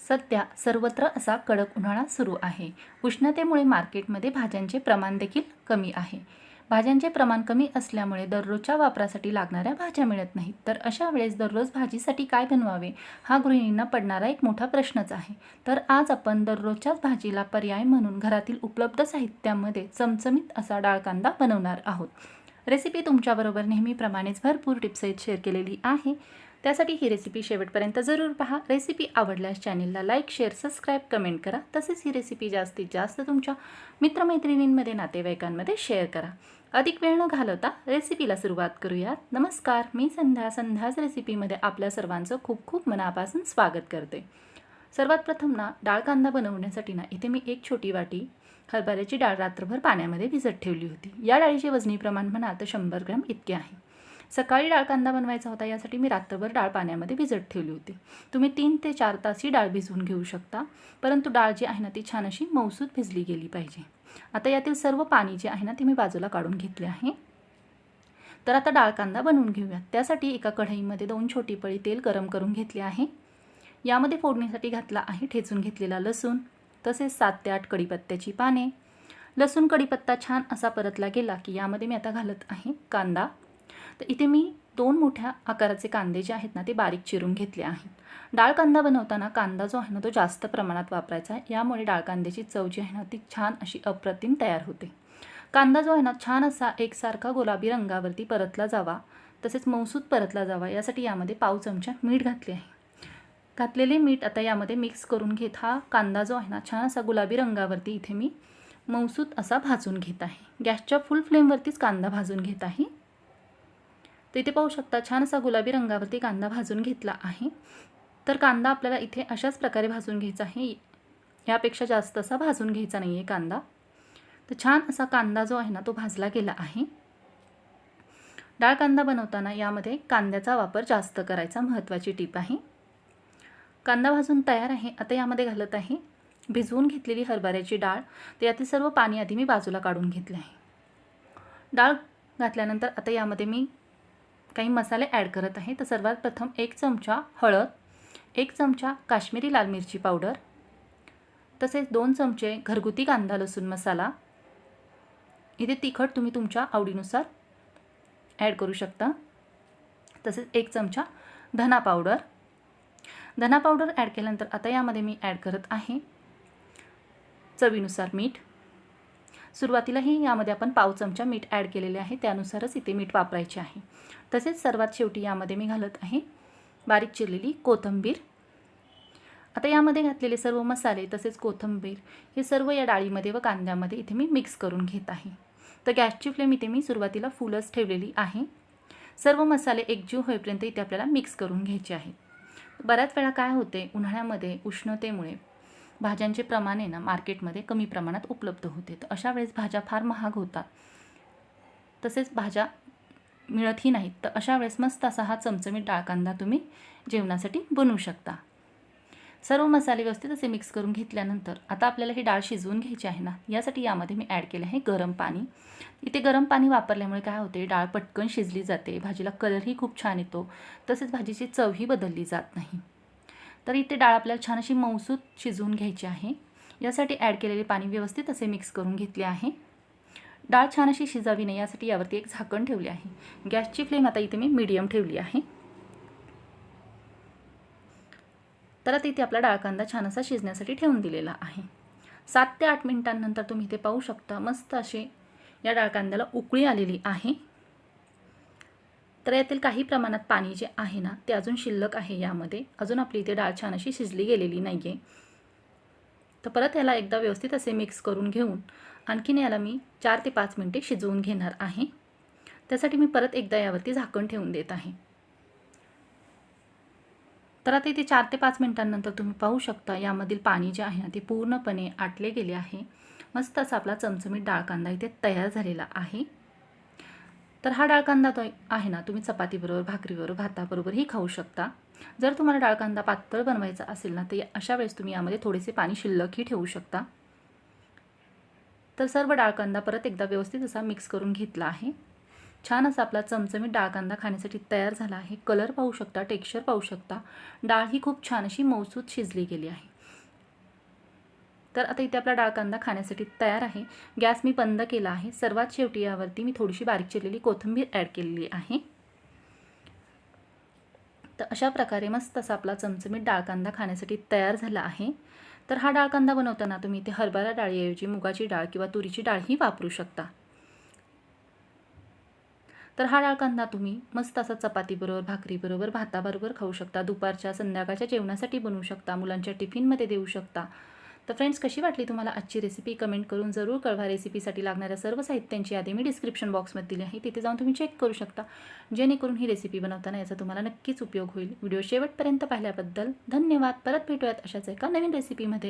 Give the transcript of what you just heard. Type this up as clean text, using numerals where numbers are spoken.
सध्या सर्वत्र असा कडक उन्हाळा सुरू आहे. उष्णतेमुळे मार्केटमध्ये भाज्यांचे प्रमाण देखील कमी आहे. भाज्यांचे प्रमाण कमी असल्यामुळे दररोजच्या वापरासाठी लागणाऱ्या भाज्या मिळत नाहीत. तर अशा वेळेस दररोज भाजीसाठी काय बनवावे हा गृहिणींना पडणारा एक मोठा प्रश्नच आहे. तर आज आपण दररोजच्याच भाजीला पर्याय म्हणून घरातील उपलब्ध साहित्यामध्ये चमचमीत असा डाळ कांदा बनवणार आहोत. रेसिपी तुमच्याबरोबर नेहमीप्रमाणेच भरपूर टिप्ससहित शेअर केलेली आहे. त्यासाठी ही रेसिपी शेवटपर्यंत जरूर पहा. रेसिपी आवडल्यास चॅनलला लाईक, शेअर, सबस्क्राईब, कमेंट करा. तसेच ही रेसिपी जास्तीत जास्त तुमच्या मित्रमैत्रिणींमध्ये, नातेवाईकांमध्ये शेअर करा. अधिक वेळ न घालवता रेसिपीला सुरुवात करूयात. नमस्कार, मी संध्याच रेसिपीमध्ये आपल्या सर्वांचं खूप खूप मनापासून स्वागत करते. सर्वात प्रथम डाळ कांदा बनवण्यासाठी इथे मी एक छोटी वाटी हरभऱ्याची डाळ रात्रभर पाण्यामध्ये भिजत ठेवली होती. या डाळीचे वजनी प्रमाण म्हणाल तर 100 ग्रॅम इतके आहे. सकाळी डाळ कांदा बनवायचा होता, यासाठी मी रात्रभर डाळ पाण्यामध्ये भिजत ठेवली होती. तुम्ही 3 ते 4 तास ही डाळ भिजवून घेऊ शकता, परंतु डाळ जी आहे ती छान अशी मऊसूत भिजली गेली पाहिजे. आता यातील सर्व पाणी जे आहे ते मी बाजूला काढून घेतले आहे. तर आता डाळ कांदा बनवून घेऊयात. त्यासाठी एका कढईमध्ये 2 छोटी पळी तेल गरम करून घेतले आहे. यामध्ये फोडणीसाठी घातला आहे ठेचून घेतलेला लसूण, तसेच 7 ते 8 कढीपत्त्याची पाने. लसूण कढीपत्ता छान असा परतला गेला की यामध्ये मी आता घालत आहे कांदा. तर इथे मी 2 मोठ्या आकाराचे कांदे जे आहेत ते बारीक चिरून घेतले आहेत. डाळ कांदा बनवताना कांदा जो आहे तो जास्त प्रमाणात वापरायचा आहे. यामुळे डाळ कांद्याची चव जी आहे ती छान अशी अप्रतिम तयार होते. कांदा जो आहे छान असा एकसारखा गुलाबी रंगावरती परतला जावा, तसेच मऊसूत परतला जावा, यासाठी यामध्ये पाव चमचा मीठ घातले आहे. घातलेले मीठ आता यामध्ये मिक्स करून घेत हा कांदा जो आहे छान असा गुलाबी रंगावरती इथे मी मऊसूत असा भाजून घेत आहे. गॅसच्या फुल फ्लेमवरतीच कांदा भाजून घेत आहे. तर इथे पाहू शकता छान असा गुलाबी रंगावरती कांदा भाजून घेतला आहे. तर कांदा आपल्याला इथे अशाच प्रकारे भाजून घ्यायचा आहे, यापेक्षा जास्त असा भाजून घ्यायचा नाही आहे कांदा. तर छान असा कांदा जो आहे तो भाजला गेला आहे. डाळ कांदा बनवताना यामध्ये कांद्याचा वापर जास्त करायचा महत्त्वाची टिप आहे. कांदा भाजून तयार आहे. आता यामध्ये घालत आहे भिजवून घेतलेली हरभऱ्याची डाळ. तर यातील सर्व पाणी आधी मी बाजूला काढून घेतले आहे. डाळ घातल्यानंतर आता यामध्ये मी काही मसाले ॲड करत आहे. तर सर्वात प्रथम 1 चमचा हळद, 1 चमचा काश्मीरी लाल मिरची पावडर, तसेच 2 चमचे घरगुती कांदा लसूण मसाला. इथे तिखट तुम्ही तुमच्या आवडीनुसार ॲड करू शकता. तसेच 1 चमचा धना पावडर. धना पावडर ॲड केल्यानंतर आता यामध्ये मी ॲड करत आहे चवीनुसार मीठ. सुरुवातीलाही यामध्ये आपण पाव चमचा मीठ ॲड केलेले आहे, त्यानुसारच इथे मीठ वापरायचे आहे. तसेच सर्वात शेवटी यामध्ये मी घालत आहे बारीक चिरलेली कोथिंबीर. आता यामध्ये घातलेले सर्व मसाले तसेच कोथिंबीर हे सर्व या डाळीमध्ये व कांद्यामध्ये इथे मी मिक्स करून घेत आहे. तर गॅसची फ्लेम इथे मी सुरुवातीला फुलच ठेवलेली आहे. सर्व मसाले एकजीव होईपर्यंत इथे आपल्याला मिक्स करून घ्यायचे आहे. बऱ्याच वेळा काय होते, उन्हाळ्यामध्ये उष्णतेमुळे भाज्यांचे प्रमाण मार्केटमध्ये कमी प्रमाणात उपलब्ध होते. तर अशा वेळेस भाज्या फार महाग होतात, तसेच भाज्या मिळतही नाहीत. तर अशा वेळेस मस्त असा हा चमचमीत डाळ कांदा तुम्ही जेवणासाठी बनवू शकता. सर्व मसाले व्यवस्थित असे मिक्स करून घेतल्यानंतर आता आपल्याला ही डाळ शिजवून घ्यायची आहे यासाठी यामध्ये मी ॲड केले आहे गरम पाणी. इथे गरम पाणी वापरल्यामुळे काय होते, डाळ पटकन शिजली जाते, भाजीला कलरही खूप छान येतो, तसेच भाजीची चवही बदलली जात नाही. तर इथे डाळ आपल्याला छान अशी मऊसूत शिजवून घ्यायची आहे. यासाठी ॲड केलेले पाणी व्यवस्थित असे मिक्स करून घेतले आहे. डाळ छान अशी शिजावी नाही यासाठी यावरती एक झाकण ठेवले आहे. गॅसची फ्लेम आता इथे मी मीडियम ठेवली आहे. तर आता इथे आपला डाळ कांदा छान असा शिजण्यासाठी ठेवून दिलेला आहे. 7 ते 8 मिनिटांनंतर तुम्ही इथे पाहू शकता मस्त अशी या डाळ कांद्याला उकळी आलेली आहे. तर यातील काही प्रमाणात पाणी जे आहे ते अजून शिल्लक आहे. यामध्ये अजून आपली इथे डाळ छान अशी शिजली गेलेली नाही आहे. तर परत याला एकदा व्यवस्थित असे मिक्स करून घेऊन आणखीन याला मी 4 ते 5 मिनिटे शिजवून घेणार आहे. त्यासाठी मी परत एकदा यावरती झाकण ठेवून देत आहे. तर आता इथे 4 ते 5 मिनिटांनंतर तुम्ही पाहू शकता यामधील पाणी जे आहे ते पूर्णपणे आटले गेले आहे. मस्त असा आपला चमचमीत डाळ कांदा इथे तयार झालेला आहे. तर हा डाळ कांदा तो आहे तुम्ही चपातीबरोबर, भाकरीबरोबर, भाताबरोबरही खाऊ शकता. जर तुम्हाला डाळ कांदा पातळ बनवायचा असेल तर अशा वेळेस तुम्ही यामध्ये थोडेसे पाणी शिल्लकही ठेवू शकता. तर सर्व डाळ कांदा परत एकदा व्यवस्थित असा मिक्स करून घेतला आहे. छान असा आपला चमचमीत डाळ कांदा खाण्यासाठी तयार झाला आहे. कलर पाहू शकता, टेक्स्चर पाहू शकता. डाळ ही खूप छान अशी मऊसूत शिजली गेली आहे. तर आता इथे आपला डाळ कांदा खाण्यासाठी तयार आहे. गॅस मी बंद केला आहे. सर्वात शेवटी यावरती मी थोडीशी बारीक चिरलेली कोथिंबीर ॲड केलेली आहे. तर अशा प्रकारे मस्त असा आपला चमचमीत डाळ कांदा खाण्यासाठी तयार झाला आहे. तर हा डाळ कांदा बनवताना तुम्ही इथे हरभरा डाळीऐवजी मुगाची डाळ किंवा तुरीची डाळही वापरू शकता. तर हा डाळ कांदा तुम्ही मस्त असा चपातीबरोबर, भाकरीबरोबर, भाताबरोबर खाऊ शकता. दुपारच्या, संध्याकाळच्या जेवणासाठी बनवू शकता. मुलांच्या टिफिनमध्ये देऊ शकता. तर फ्रेंड्स, कशी वाटली तुम्हाला आजची रेसिपी कमेंट करून जरूर कळवा. रेसिपीसाठी लागणाऱ्या सर्व साहित्यांची यादी मी डिस्क्रिप्शन बॉक्समध्ये दिली आहे. तिथे जाऊन तुम्ही चेक करू शकता. जेणेकरून ही रेसिपी बनवताना याचा तुम्हाला नक्कीच उपयोग होईल. व्हिडिओ शेवटपर्यंत पाहिल्याबद्दल धन्यवाद. परत भेटूयात अशाच एका नवीन रेसिपीमध्ये.